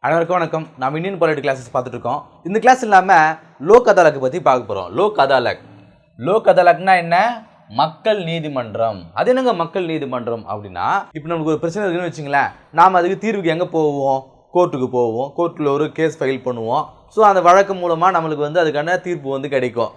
அனைவருக்கும் வணக்கம். நாம் இந்தியன் பாலிட்டி கிளாஸஸ் பார்த்துட்டு இருக்கோம். இந்த கிளாஸ் இல்லாமல் லோக் அதாலத் பற்றி பார்க்க போகிறோம். லோக் அதாலத்னா என்ன? மக்கள் நீதிமன்றம். அது என்னங்க மக்கள் நீதிமன்றம் அப்படின்னா, இப்போ நமக்கு ஒரு பிரச்சனை இருக்குன்னு வச்சுங்களேன், நாம் அதுக்கு தீர்வுக்கு எங்கே போவோம்? கோர்ட்டுக்கு போவோம். கோர்ட்டில் ஒரு கேஸ் ஃபைல் பண்ணுவோம். ஸோ அந்த வழக்கு மூலமாக நம்மளுக்கு அதுக்கான தீர்ப்பு கிடைக்கும்.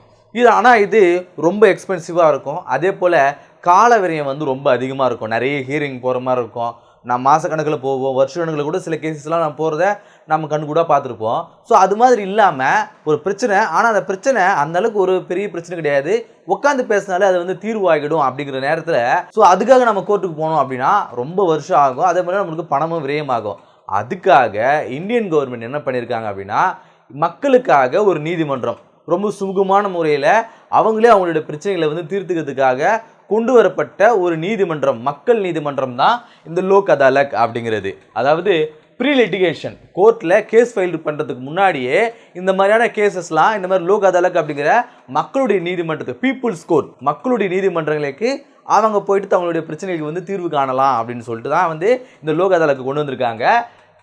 ஆனால் இது ரொம்ப எக்ஸ்பென்சிவாக இருக்கும். அதே போல் கால விரயம் ரொம்ப அதிகமாக இருக்கும். நிறைய ஹியரிங் போகிற மாதிரி இருக்கும். நான் மாதக்கணக்கில் போவோம், வருஷ கணக்கில் கூட சில கேசஸ்லாம் நான் போகிறத நம்ம கண்ணு கூட பார்த்துருப்போம். ஸோ அது மாதிரி இல்லாமல் ஒரு பிரச்சனை, ஆனால் அந்த பிரச்சனை அந்தளவுக்கு ஒரு பெரிய பிரச்சனை கிடையாது. உட்காந்து பேசினாலே அது தீர்வாகிடும் அப்படிங்கிற நேரத்தில் ஸோ அதுக்காக நம்ம கோர்ட்டுக்கு போனோம் அப்படின்னா ரொம்ப வருஷம் ஆகும். அதே மாதிரி நம்மளுக்கு பணமும் விரயமாகும். அதுக்காக இந்தியன் கவர்மெண்ட் என்ன பண்ணியிருக்காங்க அப்படின்னா, மக்களுக்காக ஒரு நீதிமன்றம் ரொம்ப சுமூகமான முறையில் அவங்களே அவங்களுடைய பிரச்சனைகளை தீர்த்துக்கிறதுக்காக கொண்டு வரப்பட்ட ஒரு நீதிமன்றம், மக்கள் நீதிமன்றம் தான் இந்த லோக் அதாலத் அப்படிங்கிறது. அதாவது ப்ரீ லிட்டிகேஷன் கோர்ட்டில் கேஸ் ஃபைல் பண்ணுறதுக்கு முன்னாடியே இந்த மாதிரியான கேசஸ்லாம் இந்த மாதிரி லோக் அதாலத் அப்படிங்கிற மக்களுடைய நீதிமன்றத்துக்கு, பீப்புள்ஸ் கோர்ட், மக்களுடைய நீதிமன்றங்களுக்கு அவங்க போயிட்டு தங்களுடைய பிரச்சனைகளுக்கு தீர்வு காணலாம் அப்படின்னு சொல்லிட்டு தான் இந்த லோக் அதாலத்துக்கு கொண்டு வந்திருக்காங்க.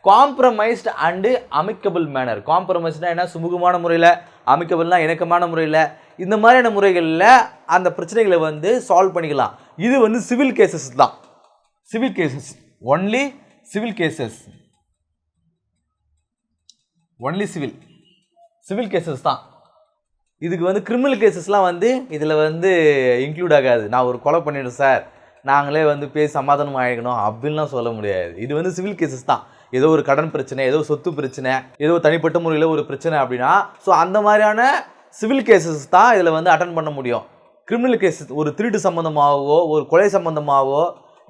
Compromised and amicable manner. காம்ப்ரமைஸ்னால் என்ன? சுமூகமான முறையில், அமிக்கபிள்னா இணக்கமான முறையில், இந்த மாதிரியான முறைகளில் அந்த பிரச்சனைகளை சால்வ் பண்ணிக்கலாம். இது சிவில் கேசஸ் தான். Civil cases, only civil cases, only civil cases தான். இதுக்கு கிரிமினல் கேசஸ்லாம் இதில் இன்க்ளூட் ஆகாது. நான் ஒரு கொலை பண்ணிடுறேன் சார், நாங்களே பேசி சமாதானம் ஆகிக்கணும் அப்படின்லாம் சொல்ல முடியாது. இது சிவில் கேசஸ் தான். ஏதோ ஒரு கடன் பிரச்சனை, ஏதோ சொத்து பிரச்சனை, ஏதோ தனிப்பட்ட முறையில் ஒரு பிரச்சனை அப்படின்னா ஸோ அந்த மாதிரியான சிவில் கேசஸ் தான் இதில் அட்டன் பண்ண முடியும். கிரிமினல் கேசஸ், ஒரு திருட்டு சம்மந்தமாகவோ ஒரு கொலை சம்மந்தமாகவோ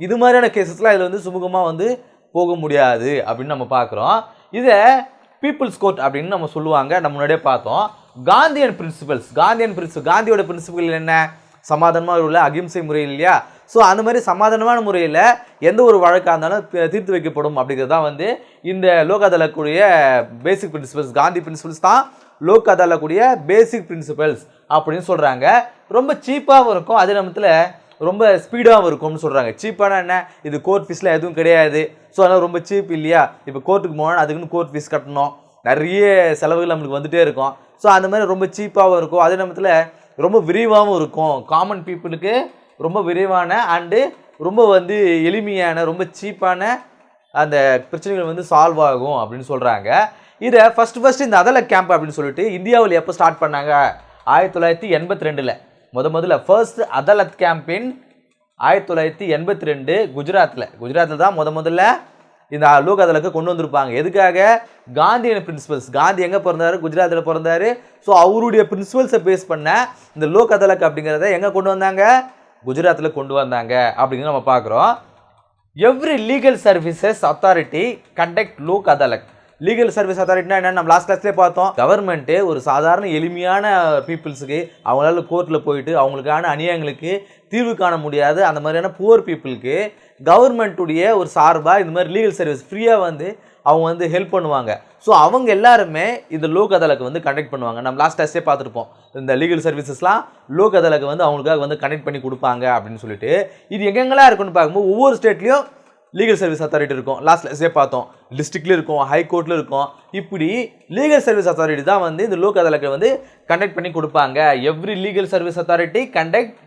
இது மாதிரியான கேசஸ்லாம் இதில் சுமூகமாக போக முடியாது அப்படின்னு நம்ம பார்க்குறோம். இதை பீப்புள்ஸ் கோர்ட் அப்படின்னு நம்ம சொல்லுவாங்க. நம்ம முன்னாடியே பார்த்தோம். காந்தியன் பிரின்சிபல்ஸ், காந்தியோட பிரின்சிபல் என்ன? சமாதானமாக உள்ள அகிம்சை முறையில் இல்லையா? ஸோ அந்த மாதிரி சமாதானமான முறையில் எந்த ஒரு வழக்காக இருந்தாலும் தீர்த்து வைக்கப்படும் அப்படிங்கிறது தான் இந்த லோக் அதாலத்துடைய பேசிக் பிரின்சிபல்ஸ். காந்தி பிரின்சிபல்ஸ் தான் லோக் அதாலத்துடைய பேசிக் பிரின்சிபல்ஸ் அப்படின்னு சொல்கிறாங்க. ரொம்ப சீப்பாகவும் இருக்கும், அதே நேரத்தில் ரொம்ப ஸ்பீடாகவும் இருக்கும்னு சொல்கிறாங்க. சீப்பானா என்ன? இது கோர்ட் ஃபீஸில் எதுவும் கிடையாது. ஸோ அதனால் ரொம்ப சீப் இல்லையா? இப்போ கோர்ட்டுக்கு போனால் அதுக்குன்னு கோர்ட் ஃபீஸ் கட்டணும், நிறைய செலவுகள் நம்மளுக்கு வந்துகிட்டே இருக்கும். ஸோ அந்த மாதிரி ரொம்ப சீப்பாகவும் இருக்கும், அதே நேரத்தில் ரொம்ப விரிவாகவும் இருக்கும். காமன் பீப்புளுக்கு ரொம்ப விரைவான அண்டு ரொம்ப எளிமையான, ரொம்ப சீப்பான அந்த பிரச்சனைகள் சால்வ் ஆகும் அப்படின்னு சொல்கிறாங்க. இதை ஃபஸ்ட்டு இந்த அதாலத் கேம்ப் அப்படின்னு சொல்லிட்டு இந்தியாவில் எப்போ ஸ்டார்ட் பண்ணாங்க? 1982 முதல்ல ஃபர்ஸ்ட் அதாலத் கேம்பின் 1982 குஜராத்தில் தான் முதல்ல இந்த லோக் அதாலத்தை கொண்டு வந்திருப்பாங்க. எதுக்காக? Gandhian principles. காந்தி எங்கே பிறந்தாரு? குஜராத்தில் பிறந்தாரு. ஸோ அவருடைய பிரின்சிபல்ஸை பேஸ் பண்ண இந்த லோக் அதாலத் அப்படிங்கிறத எங்கே கொண்டு வந்தாங்க? குஜராத்தில் கொண்டு வந்தாங்க அப்படிங்கிறது நம்ம பார்க்குறோம். Every legal services authority conduct Lok Adalat. Legal service அத்தாரிட்டினா என்ன? நம்ம லாஸ்ட் கிளாஸ்லேயே பார்த்தோம். கவர்மெண்ட்டு ஒரு சாதாரண எளிமையான பீப்புள்ஸுக்கு அவங்களால கோர்ட்டில் போயிட்டு அவங்களுக்கான அநியாயங்களுக்கு தீர்வு காண முடியாது அந்த மாதிரியான புவர் பீப்புளுக்கு கவர்மெண்ட்டுடைய ஒரு சார்பாக இந்த மாதிரி லீகல் சர்வீஸ் ஃப்ரீயாக அவங்க ஹெல்ப் பண்ணுவாங்க. ஸோ அவங்க எல்லாருமே இந்த லோக் அதாலத்தை கண்டக்ட் பண்ணுவாங்க. நம்ம லாஸ்ட் கிளாஸ்லேயே பார்த்துருப்போம். இந்த லீகல் சர்வீசஸ்லாம் லோக் அதாலத்தை அவங்களுக்காக கனெக்ட் பண்ணி கொடுப்பாங்க அப்படின்னு சொல்லிட்டு. இது எங்கெங்கெல்லாம் இருக்குன்னு பார்க்கும்போது ஒவ்வொரு ஸ்டேட்லேயும் லீகல் சர்வீஸ் அத்தாரிட்டி இருக்கும். லாஸ்ட் கிளாஸ்லேயே பார்த்தோம். டிஸ்ட்ரிக்ட்ல இருக்கும், ஹைகோர்ட்டில் இருக்கும். இப்படி லீகல் சர்வீஸ் அத்தாரிட்டி தான் இந்த லோக் அதாலத்தை கண்டக்ட் பண்ணி கொடுப்பாங்க. Every legal service authority conduct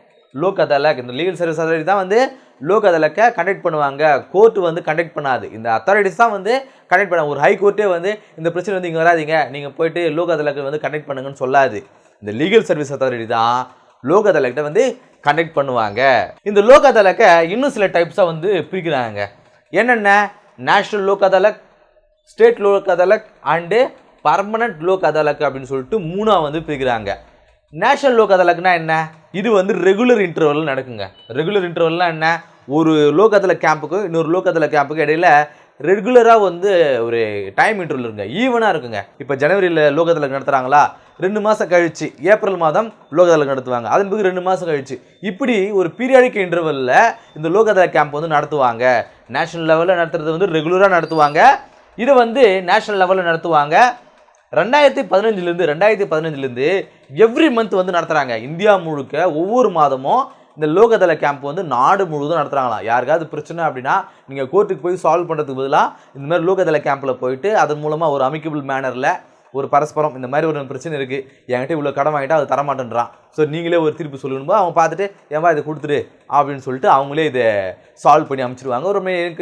Lok Adalat. இந்த லீகல் சர்வீஸ் அத்தாரிட்டி தான் லோக் அதாலத்தை கண்டக்ட் பண்ணுவாங்க. கோர்ட்டு கண்டக்ட் பண்ணாது. இந்த அத்தாரிட்டிஸ் தான் கண்டக்ட் பண்ண. ஒரு ஹைகோர்ட்டே இந்த பிரச்சனை இங்கே வராதிங்க, நீங்கள் போயிட்டு லோக் அதாலத்தை கண்டக்ட் பண்ணுங்கன்னு சொல்லாது. இந்த லீகல் சர்வீஸ் அத்தாரிட்டி தான் லோக் அதாலத்தை கண்டக்ட் பண்ணுவாங்க. இந்த லோக் அதாலத்தை இன்னும் சில டைப்ஸாக பிரிக்கிறாங்க. என்னென்ன? National Lok Adalat, state Lok Adalat and permanent Lok Adalat அப்படின்னு சொல்லிட்டு மூணாக பிரிக்கிறாங்க. நேஷனல் லோக் அதாலத்னா என்ன? இது ரெகுலர் இன்டர்வல் நடக்குங்க. ரெகுலர் இன்டர்வல்னால் என்ன? ஒரு லோக் அதாலத் கேம்புக்கு இன்னொரு லோக் அதாலத் கேம்புக்கு இடையில ரெகுலராக ஒரு டைம் இன்டர்வல் இருக்குங்க, ஈவனாக இருக்குங்க. இப்போ ஜனவரியில் லோக் அதாலத் நடத்துகிறாங்களா, 2 மாதம் கழிச்சு ஏப்ரல் மாதம் லோக் அதாலத் நடத்துவாங்க. அதன் பிறகு 2 மாதம் கழிச்சு இப்படி ஒரு பீரியாடிக் இன்டர்வலில் இந்த லோக் அதாலத் கேம்ப் நடத்துவாங்க. நேஷனல் லெவலில் நடத்துறது ரெகுலராக நடத்துவாங்க. இதை நேஷனல் லெவலில் நடத்துவாங்க. 2015 எவ்ரி மந்த் நடத்துகிறாங்க. இந்தியா முழுக்க ஒவ்வொரு மாதமும் இந்த லோக் அதாலத் கேம்ப் வந்து நாடு முழுவதும் நடத்துகிறாங்களாம். யாருக்காவது பிரச்சனை அப்படின்னா நீங்கள் கோர்ட்டுக்கு போய் சால்வ் பண்ணுறதுக்கு பதிலாக இந்த மாதிரி லோக் அதாலத் கேம்பில் போயிட்டு அதன் மூலமாக ஒரு அமிக்கபிள் மேனரில் ஒரு பரஸ்பரம் இந்த மாதிரி ஒரு பிரச்சனை இருக்குது, என்கிட்ட இவ்வளோ கடன் வாங்கிட்டா அது தரமாட்டேன்றான், ஸோ நீங்களே ஒரு தீர்ப்பு சொல்லணும்போது அவங்க பார்த்துட்டு ஏன்பா இதை கொடுத்துரு அப்படின்னு சொல்லிட்டு அவங்களே இதை சால்வ் பண்ணி அமைச்சிருவாங்க ஒரு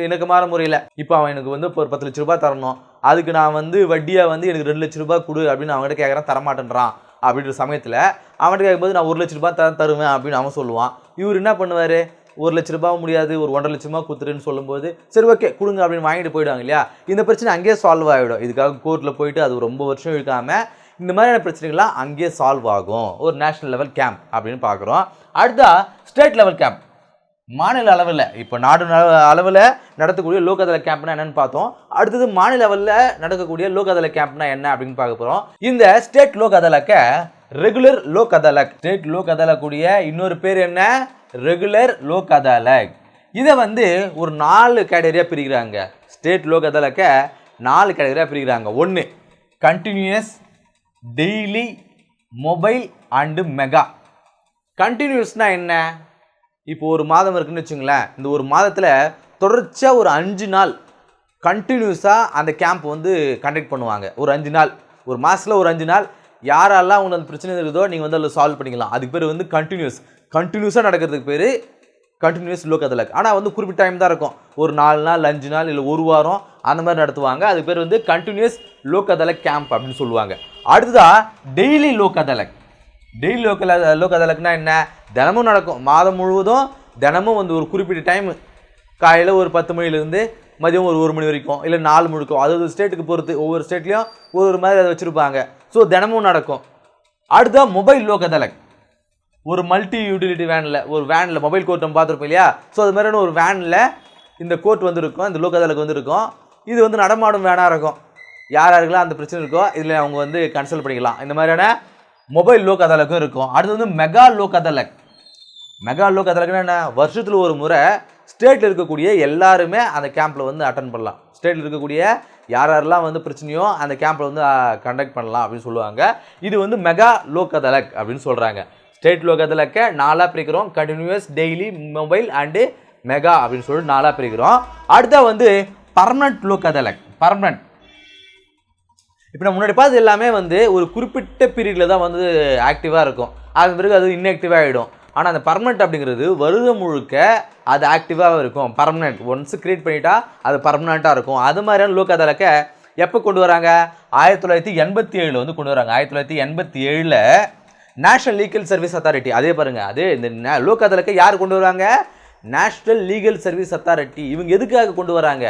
இணக்கமான முறையில். இப்போ அவன் எனக்கு வந்து இப்போ ஒரு 10 லட்ச ரூபாய் தரணும், அதுக்கு நான் வந்து வட்டியாக வந்து எனக்கு 2 லட்ச ரூபாய் கொடு அப்படின்னு அவங்ககிட்ட கேட்குறேன், தரமாட்டேன்றான். அப்படின்ற சமயத்தில் அவன்கிட்ட கேட்கும்போது நான் 1 லட்ச ரூபாய் தருவேன் அப்படின்னு அவன் சொல்லுவான். இவர் என்ன பண்ணுவார், 1 லட்ச ரூபாய் முடியாது, ஒரு 1.5 லட்ச ரூபாய் கொடுத்துருன்னு சொல்லும்போது சரி ஓகே கொடுங்க அப்படின்னு வாங்கிட்டு போயிடுவாங்க இல்லையா. இந்த பிரச்சனை அங்கேயே சால்வ் ஆகிடும். இதுக்காக கோர்ட்டில் போயிட்டு அது ரொம்ப வருஷம் இழுக்காமல் இந்த மாதிரியான பிரச்சனைகள்லாம் அங்கேயே சால்வ் ஆகும். ஒரு நேஷனல் லெவல் கேம்ப் அப்படின்னு பார்க்குறோம். அடுத்தா ஸ்டேட் லெவல் கேம்ப், மாநில அளவில். இப்போ நாடு அளவில் நடத்தக்கூடிய லோக் அதாலத் கேம்ப்னா என்னன்னு பார்த்தோம். அடுத்தது மாநில லெவலில் நடக்கக்கூடிய லோக் அதாலத் கேம்ப்னா என்ன அப்படின்னு பார்க்க போகிறோம். இந்த ஸ்டேட் லோக் அதாலத்தை ரெகுலர் லோக் அதாலத், ஸ்டேட் லோக் அதாலத் கூடிய இன்னொரு பேர் என்ன, ரெகுலர் லோக் அதாலத். இதை வந்து ஒரு 4 கேட்டகரியாக பிரிக்கிறாங்க. ஸ்டேட் லோக் அதாலத்தை 4 கேட்டகரியாக பிரிக்கிறாங்க. 1 continuous, daily, mobile and mega. கண்டினியூஸ்னால் என்ன, இப்போ ஒரு மாதம் இருக்குன்னு வச்சுங்களேன், இந்த ஒரு மாதத்தில் தொடர்ச்சியாக ஒரு 5 நாள் கண்டினியூஸாக அந்த கேம்ப் வந்து கண்டக்ட் பண்ணுவாங்க. ஒரு 5 நாள், ஒரு மாதத்தில் ஒரு 5 நாள் யாரெல்லாம் உங்களுக்கு அந்த பிரச்சனை இருக்குதோ நீங்கள் வந்து அதில் சால்வ் பண்ணிக்கலாம். அதுக்கு பேர் வந்து கண்டினியூஸாக நடக்கிறதுக்கு பேர் கண்டினியூஸ் லோக் அதாலத். ஆனால் வந்து குறிப்பிட்ட டைம் தான் இருக்கும், ஒரு 4 நாள் 5 நாள் இல்லை ஒரு வாரம் அந்த மாதிரி நடத்துவாங்க. அதுக்கு பேர் வந்து கண்டினியூஸ் லோக் அதாலத் கேம்ப் அப்படின்னு சொல்லுவாங்க. அடுத்ததாக டெய்லி லோக் அதாலத். டெய்லி லோக் அதாலத்னா என்ன, தினமும் நடக்கும், மாதம் முழுவதும் தினமும் வந்து ஒரு குறிப்பிட்ட டைம், காலையில் ஒரு 10 மணிலேருந்து மதியம் ஒரு 1 மணி வரைக்கும் இல்லை 4 முழுக்கும், அதாவது ஸ்டேட்டுக்கு பொறுத்து ஒவ்வொரு ஸ்டேட்லேயும் ஒரு மாதிரி அதை வச்சுருப்பாங்க. ஸோ தினமும் நடக்கும். அடுத்த மொபைல் லோக் அதாலத், ஒரு மல்டி யூட்டிலிட்டி வேனில், ஒரு வேனில் மொபைல் கோர்ட் நம்ம பார்த்துருப்போம் இல்லையா. ஸோ அது மாதிரியான ஒரு வேனில் இந்த கோர்ட் வந்து இருக்கும், இந்த லோக் அதாலத் வந்து இருக்கும். இது வந்து நடமாடும் வேனாக இருக்கும். யாருக்கெல்லாம் அந்த பிரச்சனை இருக்கோ இதில் அவங்க வந்து கன்சல்ட் பண்ணிக்கலாம். இந்த மாதிரியான மொபைல் லோக் அதாலத்தும் இருக்கும். அடுத்து வந்து மெகா லோக் அதாலத். மெகா லோக் அதாலத்னா என்ன, வருஷத்தில் ஒரு முறை ஸ்டேட்டில் இருக்கக்கூடிய எல்லாருமே அந்த கேம்பில் வந்து அட்டன் பண்ணலாம். ஸ்டேட்டில் இருக்கக்கூடிய யாரெல்லாம் வந்து பிரச்சனையோ அந்த கேம்பில் வந்து கண்டக்ட் பண்ணலாம் அப்படின்னு சொல்லுவாங்க. இது வந்து மெகா லோக் அதாலத் அப்படின்னு சொல்கிறாங்க. ஸ்டேட் லோக் அதாலத்தை 4ஆக பிரிக்கிறோம், continuous, daily, mobile and mega அப்படின்னு சொல்லிட்டு 4ஆக பிரிக்கிறோம். அடுத்த வந்து பர்மனன்ட் லோக் அதாலத். பர்மனன்ட், இப்போ நம்ம முன்னாடி பார்த்து எல்லாமே வந்து ஒரு குறிப்பிட்ட பீரியடில் தான் வந்து ஆக்டிவாக இருக்கும், அது பிறகு அது இன்ஆக்டிவாக ஆகிடும். ஆனால் அந்த பர்மனெண்ட் அப்படிங்கிறது வருடம் முழுக்க அது ஆக்டிவாக இருக்கும். பர்மனெண்ட் ஒன்ஸ் கிரியேட் பண்ணிட்டா அது பர்மனெண்ட்டாக இருக்கும். அது மாதிரியான லோக் அதாலத்தை எப்போ கொண்டு வராங்க, 1987 வந்து கொண்டு வராங்க. 1987 நேஷனல் லீகல் சர்வீஸ் அத்தாரிட்டி. அதே பாருங்கள், அதே இந்த லோக் அதாலத்தை யார் கொண்டு வராங்க, நேஷ்னல் லீகல் சர்வீஸ் அத்தாரிட்டி. இவங்க எதுக்காக கொண்டு வராங்க,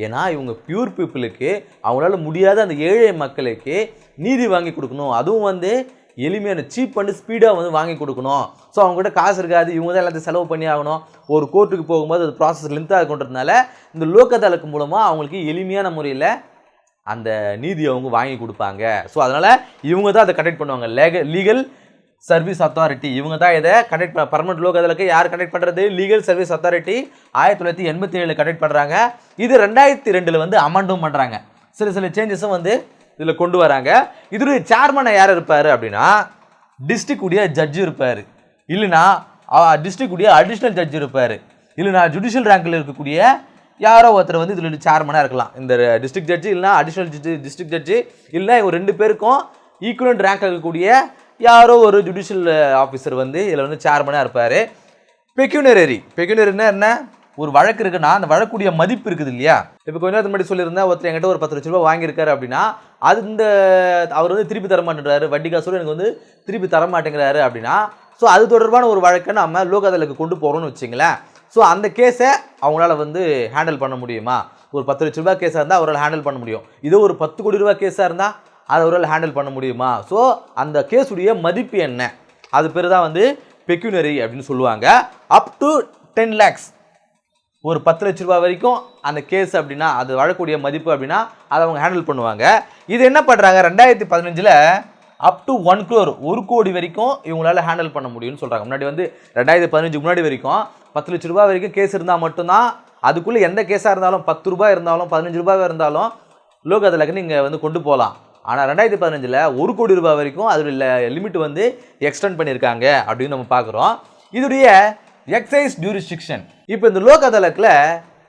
ஏன்னா இவங்க பியூர் பீப்புளுக்கு, அவங்களால முடியாத அந்த ஏழை மக்களுக்கு நீதி வாங்கி கொடுக்கணும். அதுவும் வந்து எளிமையான சீப் பண்ணி ஸ்பீடாக வந்து வாங்கி கொடுக்கணும். ஸோ அவங்ககிட்ட காசு இருக்காது, இவங்க தான் எல்லாத்தையும் செலவு பண்ணி ஆகணும். ஒரு கோர்ட்டுக்கு போகும்போது அது ப்ராசஸ் லென்த்தாக கொண்டதுனால இந்த லோக் அதாலத் மூலமாக அவங்களுக்கு எளிமையான முறையில் அந்த நீதியை அவங்க வாங்கி கொடுப்பாங்க. ஸோ அதனால் இவங்க தான் அதை கண்டக்ட் பண்ணுவாங்க. லீகல் சர்வீஸ் அத்தாரிட்டி இவங்க தான் இதை கண்டக்ட் பர்மனெண்ட் லோக் அதாலத்துக்கு யார் கண்டக்ட் பண்ணுறது, லீகல் சர்வீஸ் அத்தாரிட்டி 1987 கண்டக்ட் பண்ணுறாங்க. இது 2002 வந்து அமெண்டும் பண்ணுறாங்க. சில சேஞ்சஸும் வந்து இதில் கொண்டு வராங்க. இதோடைய சேர்மனை யார் இருப்பார் அப்படின்னா டிஸ்ட்ரிக்ட் உடைய ஜட்ஜு இருப்பார், இல்லைனா டிஸ்ட்ரிக்ட் உடைய அடிஷ்னல் ஜட்ஜு இருப்பார், இல்லைனா ஜுடிஷியல் ரேங்கில் இருக்கக்கூடிய யாரோ ஒருத்தர் வந்து இதில் சேர்மனாக இருக்கலாம். இந்த டிஸ்ட்ரிக்ட் ஜட்ஜு இல்லைனா அடிஷ்னல் டிஸ்ட்ரிக்ட் ஜட்ஜு இல்லை, இவங்க 2 பேருக்கும் ஈக்குவலண்ட் ரேங்க் இருக்கக்கூடிய யாரோ ஒரு ஜுடிஷியல் ஆஃபீஸர் வந்து இதில் வந்து சேர்மனாக இருப்பார். பெக்யூனரினா என்ன, ஒரு வழக்கு இருக்குன்னா அந்த வழக்குடைய மதிப்பு இருக்குது இல்லையா. இப்போ கொஞ்ச நேரத்துக்கு முன்னாடி சொல்லியிருந்தேன், ஒருத்தர் என்கிட்ட ஒரு 10 லட்ச ரூபா வாங்கியிருக்காரு அப்படின்னா அது அவர் வந்து திருப்பி தர மாட்டேங்கிறாரு, வட்டி காசோடு எனக்கு வந்து திருப்பி தர மாட்டேங்கிறாரு அப்படின்னா, ஸோ அது தொடர்பான ஒரு வழக்கை நம்ம லோக் அதாலத்துக்கு கொண்டு போகிறோம்னு வச்சிங்களேன். ஸோ அந்த கேஸை அவங்களால வந்து ஹேண்டில் பண்ண முடியுமா, ஒரு 10 லட்ச ரூபா கேஸாக இருந்தால் அவரால் ஹேண்டில் பண்ண முடியும். இதோ ஒரு 10 கோடி ரூபா கேஸாக இருந்தால் அதை அவரால் ஹேண்டில் பண்ண முடியுமா. ஸோ அந்த கேஸுடைய மதிப்பு என்ன, அது பேர் தான் வந்து பெக்யூனரி அப்படின்னு சொல்லுவாங்க. அப் டு 10 lakhs, ஒரு 10 லட்ச ரூபா வரைக்கும் அந்த கேஸ் அப்படின்னா அது வழக்கூடிய மதிப்பு அப்படின்னா அதை அவங்க ஹேண்டில் பண்ணுவாங்க. இது என்ன பண்ணுறாங்க, 2015 அப் டு 1 crore 1 கோடி வரைக்கும் இவங்களால ஹேண்டில் பண்ண முடியும்னு சொல்கிறாங்க. முன்னாடி வந்து 2015 முன்னாடி வரைக்கும் 10 லட்ச ரூபா வரைக்கும் கேஸ் இருந்தால் மட்டும்தான், அதுக்குள்ளே எந்த கேஸாக இருந்தாலும் 10 ரூபாய் இருந்தாலும் 15 ரூபாய் இருந்தாலும் லோக் அதாலத்துக்கு நீங்கள் வந்து கொண்டு போகலாம். ஆனால் 2015 1 கோடி ரூபாய் வரைக்கும் அதில் லிமிட் வந்து எக்ஸ்டெண்ட் பண்ணியிருக்காங்க அப்படின்னு நம்ம பார்க்குறோம். இதோடைய எக்ஸைஸ் ஜூரிஸ்டிக்ஷன். இப்போ இந்த லோக் அதாலத்தில்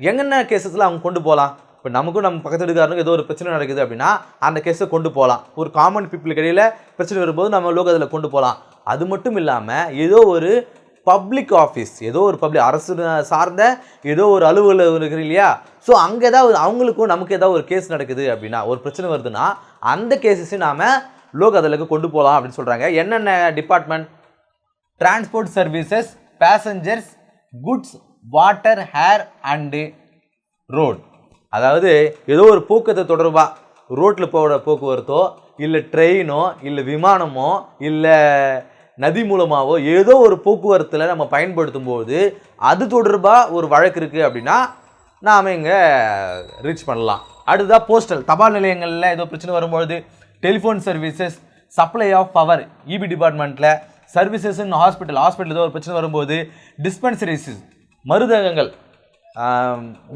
என்னென்ன கேசஸ்லாம் அவங்க கொண்டு போகலாம்? இப்போ நமக்கும் நம்ம பக்கத்து வீட்டுக்காரனுக்கு ஏதோ ஒரு பிரச்சனை நடக்குது அப்படின்னா அந்த கேஸை கொண்டு போகலாம். ஒரு காமன் பீப்புளுக்கு இடையில் பிரச்சனை வரும்போது நம்ம லோக் அதாலத்தில் கொண்டு போகலாம். அது மட்டும் இல்லாமல் ஏதோ ஒரு பப்ளிக் ஆஃபீஸ், ஏதோ ஒரு பப்ளிக் அரசு சார்ந்த ஏதோ ஒரு அலுவலகம் இருக்குது இல்லையா, ஸோ அங்கே ஏதாவது அவங்களுக்கும் நமக்கு ஏதாவது ஒரு கேஸ் நடக்குது அப்படின்னா, ஒரு பிரச்சனை வருதுன்னா அந்த கேஸஸையும் நாம் லோக் அதாலத்துக்கு கொண்டு போகலாம் அப்படின்னு சொல்கிறாங்க. என்னென்ன department? Transport services, passengers, goods, water, hair and road. அதாவது ஏதோ ஒரு போக்குவரத்து தொடர்பாக ரோட்டில் போகிற போக்குவரத்தோ இல்லை ட்ரெயினோ இல்லை விமானமோ இல்லை நதி மூலமாகவோ ஏதோ ஒரு போக்குவரத்தில் நம்ம பயன்படுத்தும் போது அது தொடர்பாக ஒரு வழக்கு இருக்குது அப்படின்னா நாம் இங்கே ரீச் பண்ணலாம். அடுத்ததாக போஸ்டல், தபால் நிலையங்களில் ஏதோ பிரச்சனை வரும்பொழுது, telephone services, supply of power EB டிபார்ட்மெண்ட்டில், சர்வீசஸ் இன் ஹாஸ்பிட்டல் ஏதோ ஒரு பிரச்சனை வரும்போது, டிஸ்பென்சரிஸ் மருந்தகங்கள்,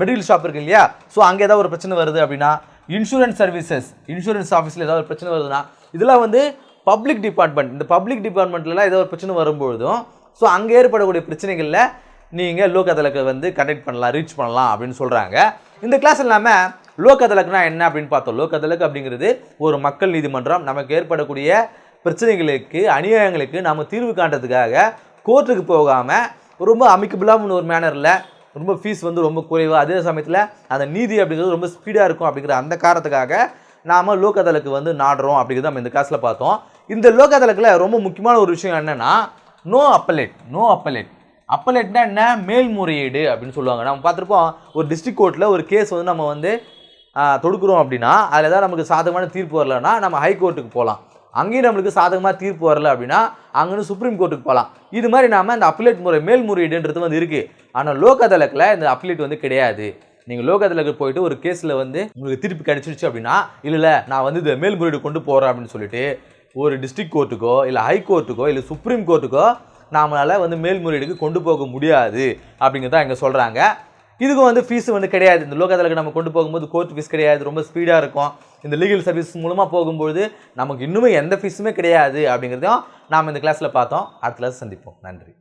மெடிக்கல் ஷாப் இருக்குது இல்லையா, ஸோ அங்கே ஏதாவது ஒரு பிரச்சனை வருது அப்படின்னா, இன்சூரன்ஸ் சர்வீசஸ், இன்சூரன்ஸ் ஆஃபீஸில் ஏதாவது ஒரு பிரச்சனை வருதுன்னா, இதெல்லாம் வந்து பப்ளிக் டிபார்ட்மெண்ட். இந்த பப்ளிக் டிபார்ட்மெண்ட்லாம் ஏதோ ஒரு பிரச்சனை வரும்பொழுதும் ஸோ அங்கே ஏற்படக்கூடிய பிரச்சனைகளில் நீங்கள் லோக் அதாலத்தை வந்து கண்டக்ட் பண்ணலாம், ரீச் பண்ணலாம் அப்படின்னு சொல்கிறாங்க. இந்த கிளாஸ் இல்லாமல் லோக் அதாலத்னா என்ன அப்படின்னு பார்த்தோம். லோக் அதாலத் அப்படிங்கிறது ஒரு மக்கள் நீதிமன்றம். நமக்கு ஏற்படக்கூடிய பிரச்சனைகளுக்கு, அநியாயங்களுக்கு நம்ம தீர்வு காண்றதுக்காக கோர்ட்டுக்கு போகாமல் ரொம்ப அமிக்கபிளாக ஒரு மேனரில், ரொம்ப ஃபீஸ் வந்து ரொம்ப குறைவு, அதே சமயத்தில் அந்த நீதி அப்படிங்கிறது ரொம்ப ஸ்பீடாக இருக்கும் அப்படிங்கிற அந்த காரணத்துக்காக நாம் லோக் அதாலத்துக்கு வந்து நாடுறோம் அப்படிங்கிறது நம்ம இந்த கிளாஸில் பார்த்தோம். இந்த லோக் அதாலத்தில் ரொம்ப முக்கியமான ஒரு விஷயம் என்னென்னா நோ அப்பலேட். அப்பலேட்னா என்ன? மேல்முறையீடு அப்படின்னு சொல்லுவாங்க. நம்ம பார்த்துருப்போம், ஒரு டிஸ்ட்ரிக்ட் கோர்ட்டில் ஒரு கேஸ் வந்து நம்ம வந்து தொடுக்கிறோம் அப்படின்னா அதில் ஏதாவது நமக்கு சாதகமான தீர்ப்பு வரலன்னா நம்ம ஹை கோர்ட்டுக்கு போகலாம். அங்கேயும் நம்மளுக்கு சாதகமாக தீர்ப்பு வரல அப்படின்னா அங்கேருந்து சுப்ரீம் கோர்ட்டுக்கு போகலாம். இது மாதிரி நாம் இந்த அப்பலேட் முறை, மேல்முறையீடுன்றது வந்து இருக்குது. ஆனால் லோக் அதாலத்தில் இந்த அப்பலேட் வந்து கிடையாது. நீங்கள் லோக் அதாலத்துக்கு போயிட்டு ஒரு கேஸில் வந்து உங்களுக்கு தீர்ப்பு கிடைச்சிருச்சு அப்படின்னா, இல்லை நான் வந்து இந்த மேல்முறையீடு கொண்டு போகிறேன் அப்படின்னு சொல்லிட்டு ஒரு டிஸ்ட்ரிக்ட் கோர்ட்டுக்கோ இல்லை ஹை கோர்ட்டுக்கோ இல்லை சுப்ரீம் கோர்ட்டுக்கோ நம்மளால் வந்து மேல்முறையீடுக்கு கொண்டு போக முடியாது அப்படிங்கிறத இங்கே சொல்கிறாங்க. இதுக்கும் வந்து ஃபீஸ் வந்து கிடையாது. இந்த லோக் அதாலத்துக்கு நம்ம கொண்டு போகும்போது கோர்ட் ஃபீஸ் கிடையாது, ரொம்ப ஸ்பீடாக இருக்கும். இந்த லீகல் சர்வீஸ் மூலமாக போகும்போது நமக்கு இன்னுமே எந்த ஃபீஸுமே கிடையாது அப்படிங்கிறதையும் நாம் இந்த கிளாஸில் பார்த்தோம். அடுத்த கிளாஸ் சந்திப்போம். நன்றி.